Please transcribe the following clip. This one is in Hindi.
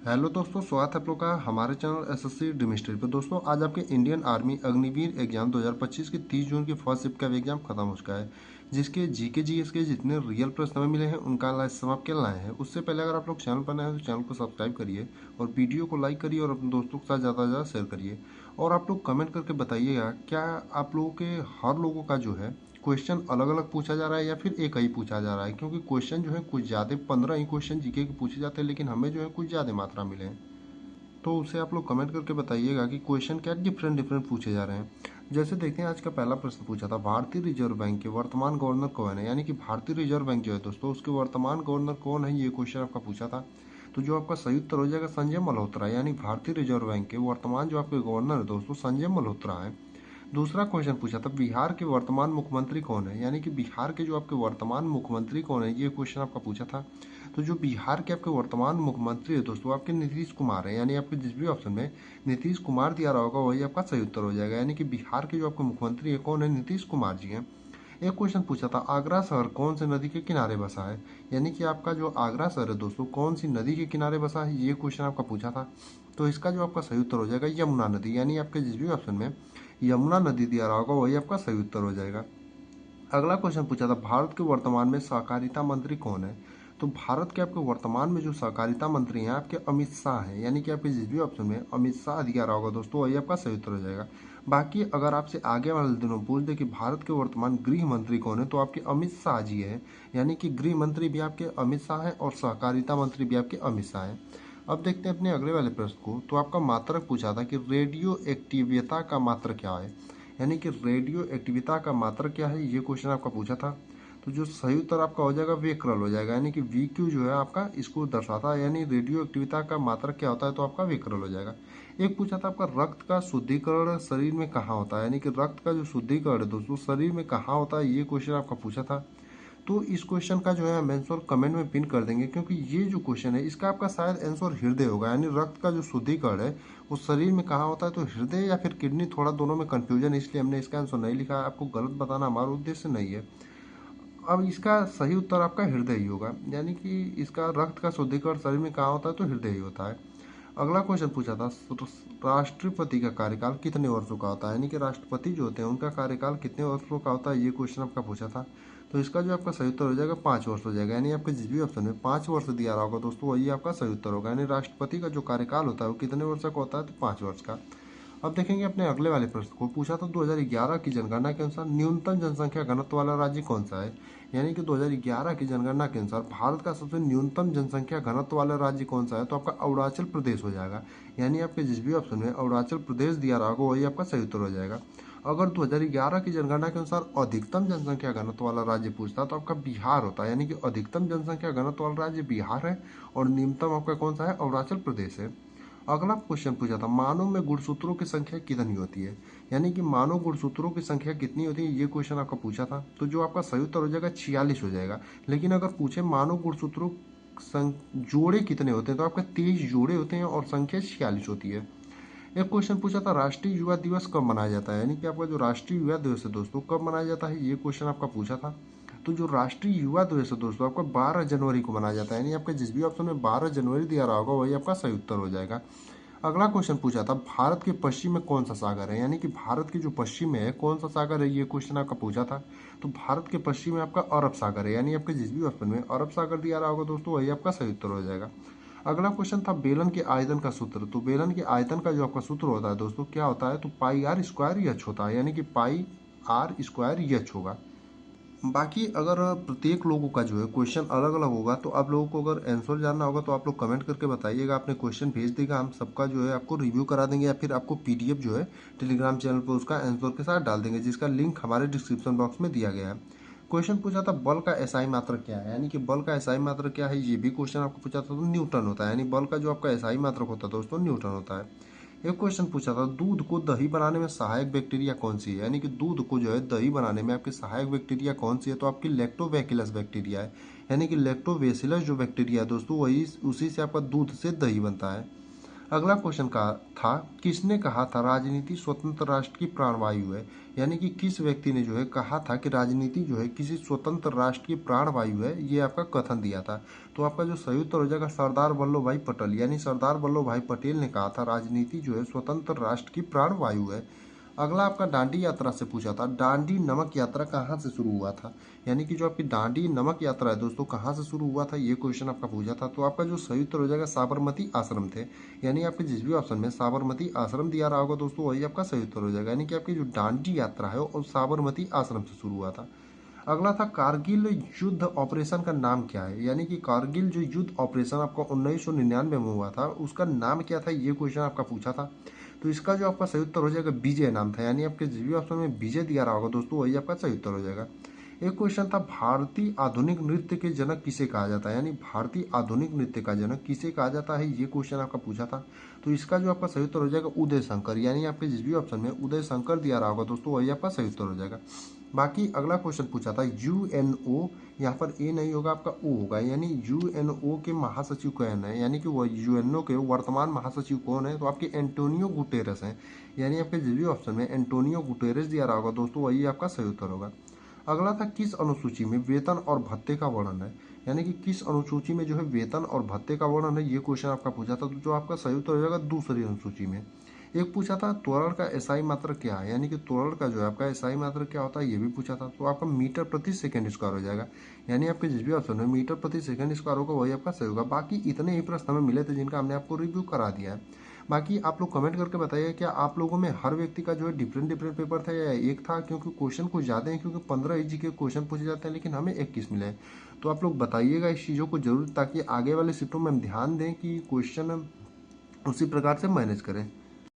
हेलो दोस्तों, स्वागत है आप लोग का हमारे चैनल एसएससी ड्रीमिस्ट्री पे। दोस्तों आज आपके इंडियन आर्मी अग्निवीर एग्जाम 2025 की 30 जून की फर्स्ट शिफ्ट का भी एग्जाम खत्म हो चुका है, जिसके जीके जीएस के जितने रियल प्रश्न हमें मिले हैं उनका एनालिसिस हम आपके लाए हैं। उससे पहले अगर आप लोग चैनल पर नए हैं तो चैनल को सब्सक्राइब करिए और वीडियो को लाइक करिए और अपने दोस्तों के साथ ज़्यादा से ज़्यादा शेयर करिए। और आप लोग कमेंट करके बताइएगा क्या आप लोगों के हर लोगों का जो है क्वेश्चन अलग अलग पूछा जा रहा है या फिर एक ही पूछा जा रहा है, क्योंकि क्वेश्चन जो है कुछ ज़्यादा 15 ही क्वेश्चन जीके के पूछे जाते हैं, लेकिन हमें जो है कुछ ज़्यादा मात्रा मिले हैं। तो उसे आप लोग कमेंट करके बताइएगा कि क्वेश्चन क्या डिफरेंट पूछे जा रहे हैं। जैसे देखते हैं, आज का पहला प्रश्न पूछा था, भारतीय रिजर्व बैंक के वर्तमान गवर्नर कौन है। यानी कि भारतीय रिजर्व बैंक जो है दोस्तों, उसके वर्तमान गवर्नर कौन है, ये क्वेश्चन आपका पूछा था। तो जो आपका सही उत्तर हो जाएगा संजय मल्होत्रा। यानी भारतीय रिजर्व बैंक के वर्तमान जो आपके गवर्नर है दोस्तों, संजय मल्होत्रा है। दूसरा क्वेश्चन पूछा था, बिहार के वर्तमान मुख्यमंत्री कौन है। यानी कि बिहार के जो आपके वर्तमान मुख्यमंत्री कौन है, ये क्वेश्चन आपका पूछा था। तो जो बिहार के आपके वर्तमान मुख्यमंत्री है दोस्तों, आपके नीतीश कुमार है। यानी आपके जिस भी ऑप्शन में नीतीश कुमार दिया रहा होगा वही आपका सही उत्तर हो जाएगा। यानी कि बिहार के जो आपके मुख्यमंत्री है कौन है, नीतीश कुमार जी हैं। एक क्वेश्चन पूछा था, आगरा शहर कौन से नदी के किनारे बसा है। यानी कि आपका जो आगरा शहर है दोस्तों, कौन सी नदी के किनारे बसा है, ये क्वेश्चन आपका पूछा था। तो इसका जो आपका सही उत्तर हो जाएगा यमुना नदी। यानी आपके जिस भी ऑप्शन में यमुना नदी दिया रहा होगा वही आपका सही उत्तर हो जाएगा। अगला क्वेश्चन पूछा था, भारत के वर्तमान में सहकारिता मंत्री कौन है। तो भारत के आपके वर्तमान में जो सहकारिता मंत्री हैं आपके अमित शाह हैं। यानी कि आपके जिस भी ऑप्शन में अमित शाह दिया रहा होगा दोस्तों वही आपका सही उत्तर हो जाएगा। बाकी अगर आपसे आगे वाले दिनों पूछ दे कि भारत के वर्तमान गृह मंत्री कौन है, तो आपके अमित शाह जी है। यानी कि गृह मंत्री भी आपके अमित शाह है और सहकारिता मंत्री भी आपके अमित शाह है। अब देखते हैं अपने अगले वाले प्रश्न को। तो आपका मात्रक पूछा था कि रेडियो एक्टिविता का मात्रक क्या है। यानी कि रेडियो एक्टिविता का मात्रक क्या है, ये क्वेश्चन आपका पूछा था। तो जो सही उत्तर आपका हो जाएगा वेक्रल हो जाएगा। यानी कि VQ जो है आपका इसको दर्शाता है। यानी रेडियो एक्टिविता का मात्रक क्या होता है, तो आपका वेक्रल हो जाएगा। एक पूछा था आपका, रक्त का शुद्धिकरण शरीर में कहाँ होता है। यानी कि रक्त का जो शुद्धिकरण है दोस्तों शरीर में कहाँ होता है, ये क्वेश्चन आपका पूछा था। तो इस क्वेश्चन का जो है हम आंसर कमेंट में पिन कर देंगे, क्योंकि ये जो क्वेश्चन है इसका आपका शायद आंसर हृदय होगा। यानी रक्त का जो शुद्धिकरण है वो शरीर में कहाँ होता है, तो हृदय या फिर किडनी, थोड़ा दोनों में कंफ्यूजन, इसलिए हमने इसका आंसर नहीं लिखा है। आपको गलत बताना हमारा उद्देश्य नहीं है। अब इसका सही उत्तर आपका हृदय ही होगा। यानी कि इसका रक्त का शुद्धिकरण शरीर में कहाँ होता है, तो हृदय ही होता है। अगला क्वेश्चन पूछा था, राष्ट्रपति का कार्यकाल कितने वर्षों का होता है। यानी कि राष्ट्रपति जो होते हैं उनका कार्यकाल कितने वर्षों का होता है, ये क्वेश्चन आपका पूछा था। तो इसका जो आपका सही उत्तर हो जाएगा 5 वर्ष हो जाएगा। यानी आपके जिस भी ऑप्शन में 5 वर्ष दिया रहा होगा दोस्तों वही आपका सही उत्तर होगा। यानी राष्ट्रपति का जो कार्यकाल होता है वो कितने वर्ष का होता है, तो 5 वर्ष का। अब देखेंगे अपने अगले वाले प्रश्न को। पूछा था 2011 की जनगणना के अनुसार न्यूनतम जनसंख्या घनत्व वाला राज्य कौन सा है। यानी कि 2011 की जनगणना के अनुसार भारत का सबसे न्यूनतम जनसंख्या घनत्व वाला राज्य कौन सा है, तो आपका अरुणाचल प्रदेश हो जाएगा। यानी आपके जिस भी ऑप्शन में अरुणाचल प्रदेश दिया रहा होगा वही आपका सही उत्तर हो जाएगा। अगर 2011 की जनगणना के अनुसार अधिकतम जनसंख्या घनत्व वाला राज्य पूछता तो आपका बिहार होता है। यानी कि अधिकतम जनसंख्या घनत्व वाला राज्य बिहार है और निम्नतम आपका कौन सा है, अरुणाचल प्रदेश है। अगला क्वेश्चन पूछा था, मानव में गुणसूत्रों की संख्या कितनी होती है। यानी कि मानव गुणसूत्रों की संख्या कितनी होती है, ये क्वेश्चन आपका पूछा था। तो जो आपका सही उत्तर हो जाएगा 46 हो जाएगा। लेकिन अगर पूछे मानव गुणसूत्रों जोड़े कितने होते हैं, तो आपके 23 जोड़े होते हैं और संख्या 46 होती है। एक क्वेश्चन पूछा था, राष्ट्रीय युवा दिवस कब मनाया जाता है। यानी कि आपका जो राष्ट्रीय युवा दिवस है दोस्तों कब मनाया जाता है, ये क्वेश्चन आपका पूछा था। तो जो राष्ट्रीय युवा दिवस है दोस्तों आपका 12 जनवरी को मनाया जाता है। यानी आपके जिस भी ऑप्शन में 12 जनवरी दिया रहा होगा वही आपका सही उत्तर हो जाएगा। अगला क्वेश्चन पूछा था, भारत के पश्चिम में कौन सा सागर है। यानी कि भारत के जो पश्चिम में है कौन सा सागर है, ये क्वेश्चन आपका पूछा था। तो भारत के पश्चिम में आपका अरब सागर है। यानी आपके जिस भी ऑप्शन में अरब सागर दिया रहा होगा दोस्तों वही आपका सही उत्तर हो जाएगा। अगला क्वेश्चन था, बेलन के आयतन का सूत्र। तो बेलन के आयतन का जो आपका सूत्र होता है दोस्तों क्या होता है, तो पाई आर स्क्वायर एच होता है। यानी कि पाई आर स्क्वायर एच होगा। बाकी अगर प्रत्येक लोगों का जो है क्वेश्चन अलग अलग होगा, तो आप लोगों को अगर आंसर जानना होगा तो आप लोग कमेंट करके बताइएगा, आपने क्वेश्चन भेज देगा, हम सबका जो है आपको रिव्यू करा देंगे, या फिर आपको PDF जो है टेलीग्राम चैनल पर उसका आंसर के साथ डाल देंगे, जिसका लिंक हमारे डिस्क्रिप्शन बॉक्स में दिया गया है। क्वेश्चन पूछा था, बल का SI मात्रक क्या है। यानी कि बल का SI मात्रक क्या है, ये भी क्वेश्चन आपको पूछा था। तो न्यूटन होता है। यानी बल का जो आपका SI मात्रक होता है दोस्तों न्यूटन होता है। एक क्वेश्चन पूछा था, दूध को दही बनाने में सहायक बैक्टीरिया कौन सी है। यानी कि दूध को जो है दही बनाने में आपकी सहायक बैक्टीरिया कौन सी है, तो आपकी लैक्टोबैसिलस बैक्टीरिया है। यानी कि लैक्टोबैसिलस जो बैक्टीरिया है दोस्तों वही उसी से आपका दूध से दही बनता है। अगला क्वेश्चन का था, किसने कहा था राजनीति स्वतंत्र राष्ट्र की प्राणवायु है? यानी कि किस व्यक्ति ने जो है कहा था कि राजनीति जो है किसी स्वतंत्र राष्ट्र की प्राणवायु है, ये आपका कथन दिया था। तो आपका जो सही उत्तर हो जाएगा सरदार वल्लभ भाई पटेल, यानी सरदार वल्लभ भाई पटेल ने कहा था राजनीति जो है स्वतंत्र राष्ट्र की प्राणवायु है। अगला आपका डांडी यात्रा से पूछा था, डांडी नमक यात्रा कहाँ से शुरू हुआ था? यानी कि जो आपकी डांडी नमक यात्रा है दोस्तों, कहाँ से शुरू हुआ था, ये क्वेश्चन आपका पूछा था। तो आपका जो सही उत्तर हो जाएगा साबरमती आश्रम थे। यानी आपके जिस भी ऑप्शन में साबरमती आश्रम दिया रहा होगा दोस्तों, वही आपका सही उत्तर हो जाएगा। यानी कि आपकी जो डांडी यात्रा है वो साबरमती आश्रम से शुरू हुआ था। अगला था, कारगिल युद्ध ऑपरेशन का नाम क्या है? यानी कि कारगिल जो युद्ध ऑपरेशन आपका 1999 में हुआ था, उसका नाम क्या था, ये क्वेश्चन आपका पूछा था। तो इसका जो आपका सही उत्तर हो जाएगा विजय नाम था। यानी आपके जिस भी ऑप्शन में विजय दिया रहा होगा दोस्तों, वही आपका सही उत्तर हो जाएगा। एक क्वेश्चन था, भारतीय आधुनिक नृत्य के जनक किसे कहा जाता है? यानी भारतीय आधुनिक नृत्य का जनक किसे कहा जाता है, ये क्वेश्चन आपका पूछा था। तो इसका जो आपका सही उत्तर हो जाएगा उदय शंकर। यानी आपके जिस भी ऑप्शन में उदय शंकर दिया रहा होगा दोस्तों, वही आपका सही उत्तर हो जाएगा। बाकी अगला क्वेश्चन पूछा था, यूएनओ, यहाँ पर ए नहीं होगा, आपका ओ होगा। यानी यूएनओ के महासचिव कौन है? यानी कि वो यूएनओ के वर्तमान महासचिव कौन है? तो आपके एंटोनियो गुटेरस हैं। यानी आपके जिस भी ऑप्शन में एंटोनियो गुटेरस दिया रहा होगा दोस्तों, वही आपका सही उत्तर होगा। अगला था, किस अनुसूची में वेतन और भत्ते का वर्णन है? यानी कि किस अनुसूची में जो है वेतन और भत्ते का वर्णन है, ये क्वेश्चन आपका पूछा था। तो जो आपका सही उत्तर हो जाएगा दूसरी अनुसूची में। एक पूछा था, त्वरण का एसआई मात्रक क्या है? यानी कि त्वरण का जो है आपका एसआई मात्रक क्या होता है, ये भी पूछा था। तो आपका मीटर प्रति सेकंड स्क्वायर हो जाएगा। यानी आपके जिस भी ऑप्शन में मीटर प्रति सेकंड स्क्वायर होगा, वही आपका सही होगा। बाकी इतने ही प्रश्न हमें मिले थे जिनका हमने आपको रिव्यू करा दिया है। बाकी आप लोग कमेंट करके बताइए, क्या आप लोगों में हर व्यक्ति का जो है डिफरेंट डिफरेंट पेपर था या एक था? क्योंकि क्वेश्चन कुछ ज़्यादा हैं, क्योंकि 15 जी के क्वेश्चन पूछे जाते हैं, लेकिन हमें 21 मिले हैं। तो आप लोग बताइएगा इस चीज़ों को जरूर, ताकि आगे वाले शिफ्टों में हम ध्यान दें कि क्वेश्चन उसी प्रकार से मैनेज करें।